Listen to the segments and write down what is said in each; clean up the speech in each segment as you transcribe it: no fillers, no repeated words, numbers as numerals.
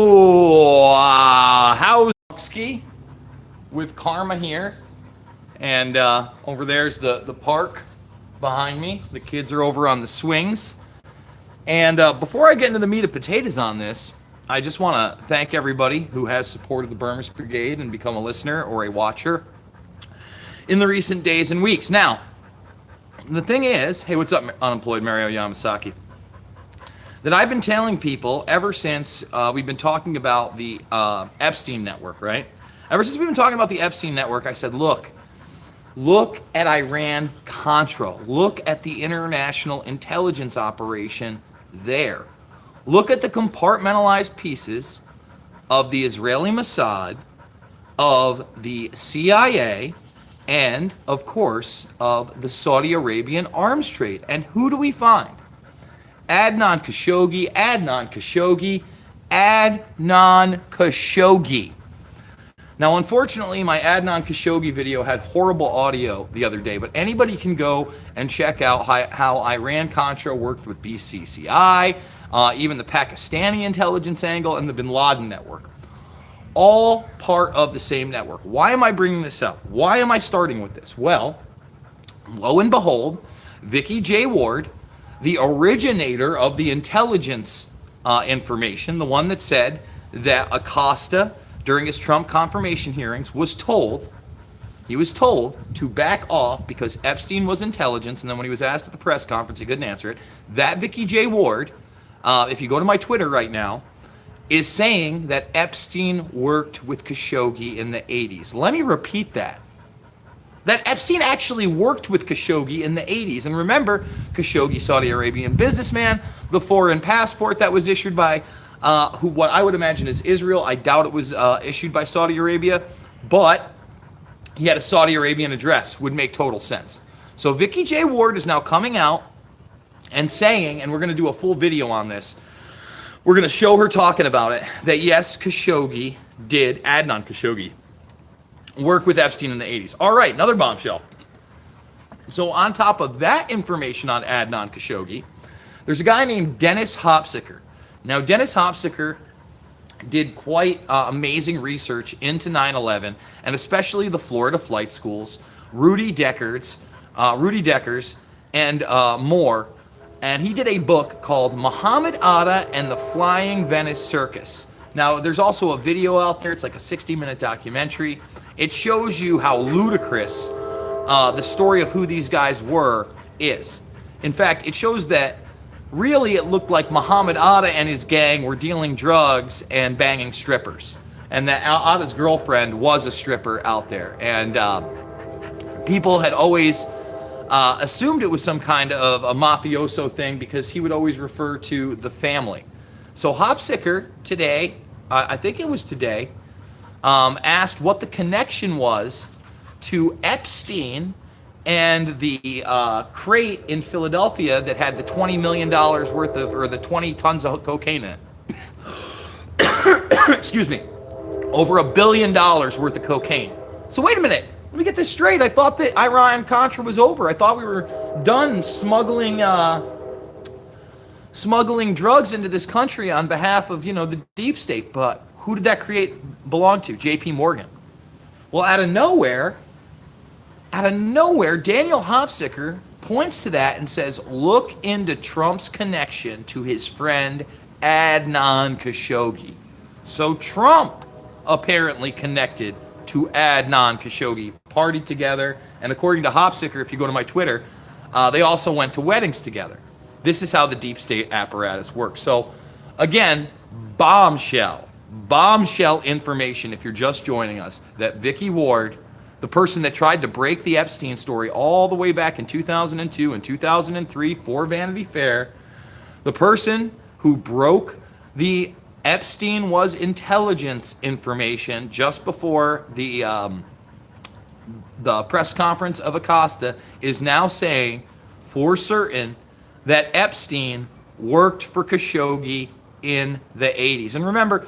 So, how's ski with Karma here? And over there's the park behind me. The kids are over on the swings. And before I get into the meat and potatoes on this, I just want to thank everybody who has supported the Burmese Brigade and become a listener or a watcher in the recent days and weeks. Now, the thing is, hey, what's up, unemployed Mario Yamasaki? That I've been telling people ever since we've been talking about the Epstein network, right? Ever since we've been talking about the Epstein network, I said, look at Iran-Contra. Look at the international intelligence operation there. Look at the compartmentalized pieces of the Israeli Mossad, of the CIA, and, of course, of the Saudi Arabian arms trade. And who do we find? Adnan Khashoggi. Now, unfortunately, my Adnan Khashoggi video had horrible audio the other day, but anybody can go and check out how Iran-Contra worked with BCCI, even the Pakistani intelligence angle, and the Bin Laden network. All part of the same network. Why am I bringing this up? Why am I starting with this? Well, lo and behold, Vicky J. Ward, the originator of the intelligence information, the one that said that Acosta, during his Trump confirmation hearings, was told to back off because Epstein was intelligence, and then when he was asked at the press conference, he couldn't answer it. That Vicky J. Ward, if you go to my Twitter right now, is saying that Epstein worked with Khashoggi in the 80s. Let me repeat that. That Epstein actually worked with Khashoggi in the 80s. And remember, Khashoggi, Saudi Arabian businessman, the foreign passport that was issued by what I would imagine is Israel. I doubt it was issued by Saudi Arabia, but he had a Saudi Arabian address. Would make total sense. So Vicky J. Ward is now coming out and saying, and we're going to do a full video on this, we're going to show her talking about it, that yes, Khashoggi did, Adnan Khashoggi, work with Epstein in the 80s. All right, another bombshell. So on top of that information on Adnan Khashoggi, there's a guy named Dennis Hopsicker. Now, Dennis Hopsicker did quite amazing research into 9/11, and especially the Florida flight schools, Rudy Deckers, and more. And he did a book called Muhammad Atta and the Flying Venice Circus. Now, there's also a video out there. It's like a 60-minute documentary. It shows you how ludicrous the story of who these guys were is. In fact, it shows that really it looked like Muhammad Atta and his gang were dealing drugs and banging strippers. And that Atta's girlfriend was a stripper out there. And people had always assumed it was some kind of a mafioso thing because he would always refer to the family. So Hopsicker today, I think it was today, asked what the connection was to Epstein and the crate in Philadelphia that had the $20 million worth of, or the 20 tons of cocaine in it. Excuse me. Over $1 billion worth of cocaine. So wait a minute. Let me get this straight. I thought that Iran-Contra was over. I thought we were done smuggling drugs into this country on behalf of, the deep state. But who did that crate belong to? J.P. Morgan. Well, out of nowhere, Daniel Hopsicker points to that and says, look into Trump's connection to his friend Adnan Khashoggi. So Trump apparently connected to Adnan Khashoggi, partied together, and according to Hopsicker, if you go to my Twitter, they also went to weddings together. This is how the deep state apparatus works. So, again, bombshell information if you're just joining us, that Vicky Ward, the person that tried to break the Epstein story all the way back in 2002 and 2003 for Vanity Fair, the person who broke the Epstein was intelligence information just before the press conference of Acosta, is now saying for certain that Epstein worked for Khashoggi in the 80s. And remember,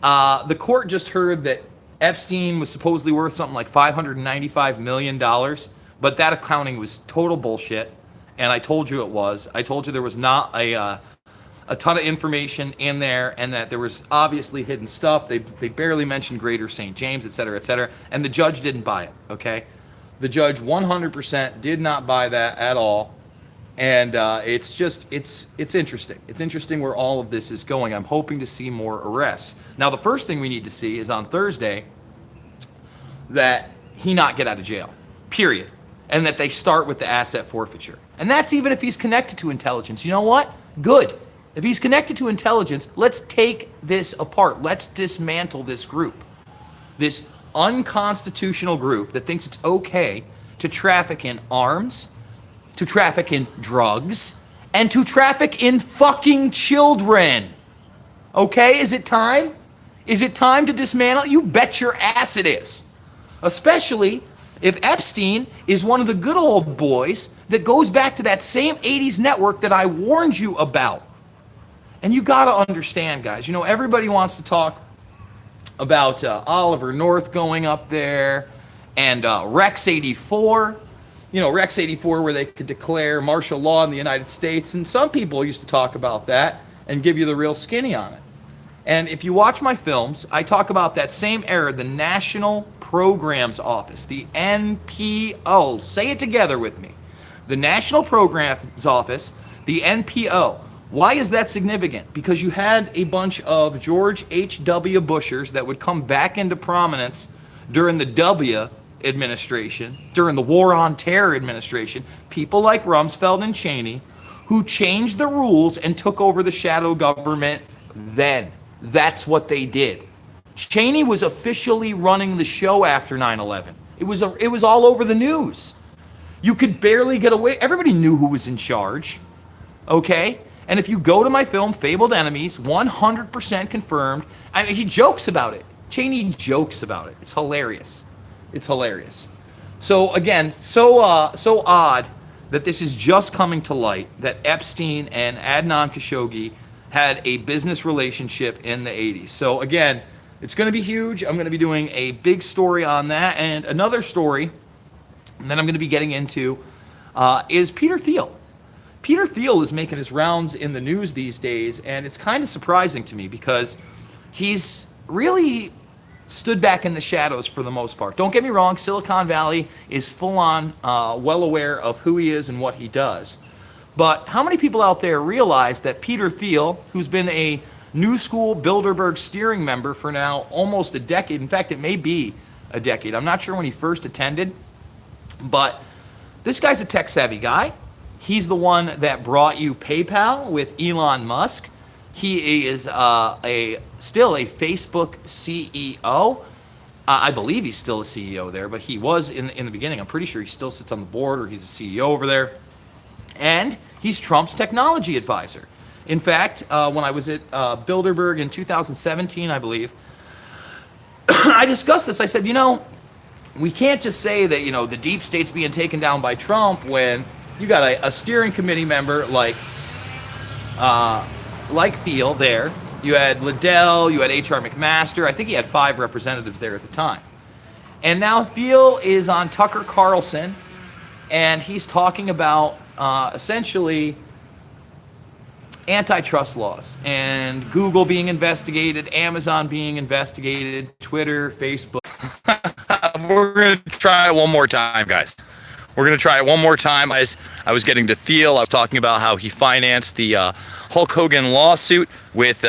the court just heard that Epstein was supposedly worth something like $595 million, but that accounting was total bullshit, and I told you it was. I told you there was not a a ton of information in there, and that there was obviously hidden stuff. They barely mentioned Greater St. James, et cetera, and the judge didn't buy it, okay? The judge 100% did not buy that at all, and it's just, it's interesting. It's interesting where all of this is going. I'm hoping to see more arrests. Now, the first thing we need to see is on Thursday that he not get out of jail, period, and that they start with the asset forfeiture. And that's even if he's connected to intelligence. You know what? Good. If he's connected to intelligence, let's take this apart. Let's dismantle this group, this unconstitutional group that thinks it's okay to traffic in arms, to traffic in drugs, and to traffic in fucking children. Okay, is it time? Is it time to dismantle? You bet your ass it is. Especially if Epstein is one of the good old boys that goes back to that same 80s network that I warned you about. And you got to understand, guys, you know, everybody wants to talk about Oliver North going up there and Rex 84. You know, Rex 84, where they could declare martial law in the United States. And some people used to talk about that and give you the real skinny on it. And if you watch my films, I talk about that same era, the National Programs Office, the NPO. Say it together with me. The National Programs Office, the NPO. Why is that significant? Because you had a bunch of George H.W. Bushers that would come back into prominence during the W administration, during the War on Terror administration, people like Rumsfeld and Cheney, who changed the rules and took over the shadow government then. That's what they did. Cheney was officially running the show after 9/11. It was all over the news. You could barely get away. Everybody knew who was in charge. Okay? And if you go to my film, Fabled Enemies, 100% confirmed. I mean, he jokes about it. Cheney jokes about it. It's hilarious. It's hilarious. So again, so odd that this is just coming to light, that Epstein and Adnan Khashoggi had a business relationship in the 80s. So again, it's going to be huge. I'm going to be doing a big story on that. And another story that I'm going to be getting into is Peter Thiel. Peter Thiel is making his rounds in the news these days, and it's kind of surprising to me because he's really stood back in the shadows for the most part. Don't get me wrong, Silicon Valley is full on well aware of who he is and what he does. But how many people out there realize that Peter Thiel, who's been a New School Bilderberg steering member for now almost a decade, in fact, it may be a decade. I'm not sure when he first attended, but this guy's a tech-savvy guy. He's the one that brought you PayPal with Elon Musk. He is still a Facebook CEO. I believe he's still a CEO there, but he was in the beginning. I'm pretty sure he still sits on the board, or he's a CEO over there. And he's Trump's technology advisor. In fact, when I was at Bilderberg in 2017, I believe, I discussed this. I said, you know, we can't just say that, you know, the deep state's being taken down by Trump when you got a steering committee member like Thiel there. You had Liddell, you had H.R. McMaster. I think he had 5 representatives there at the time. And now Thiel is on Tucker Carlson, and he's talking about essentially antitrust laws and Google being investigated, Amazon being investigated, Twitter, Facebook. We're going to try it one more time, guys. We're going to try it one more time. As I was getting to Thiel, I was talking about how he financed the Hulk Hogan lawsuit with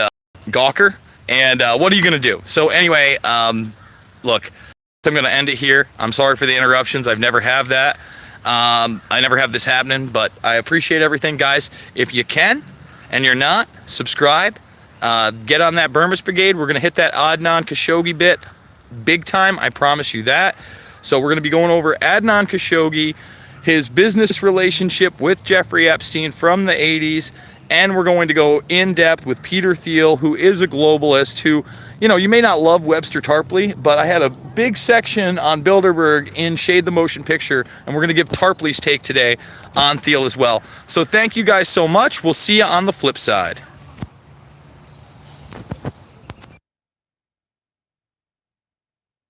Gawker. And what are you going to do? So anyway, look, I'm going to end it here. I'm sorry for the interruptions. I've never have that. I never have this happening, but I appreciate everything, guys. If you can, and you're not, subscribe. Get on that Burmese Brigade. We're going to hit that Adnan Khashoggi bit big time. I promise you that. So we're going to be going over Adnan Khashoggi, his business relationship with Jeffrey Epstein from the 80s, and we're going to go in depth with Peter Thiel, who is a globalist, who, you know, you may not love Webster Tarpley, but I had a big section on Bilderberg in Shade the Motion Picture, and we're going to give Tarpley's take today on Thiel as well. So thank you guys so much. We'll see you on the flip side.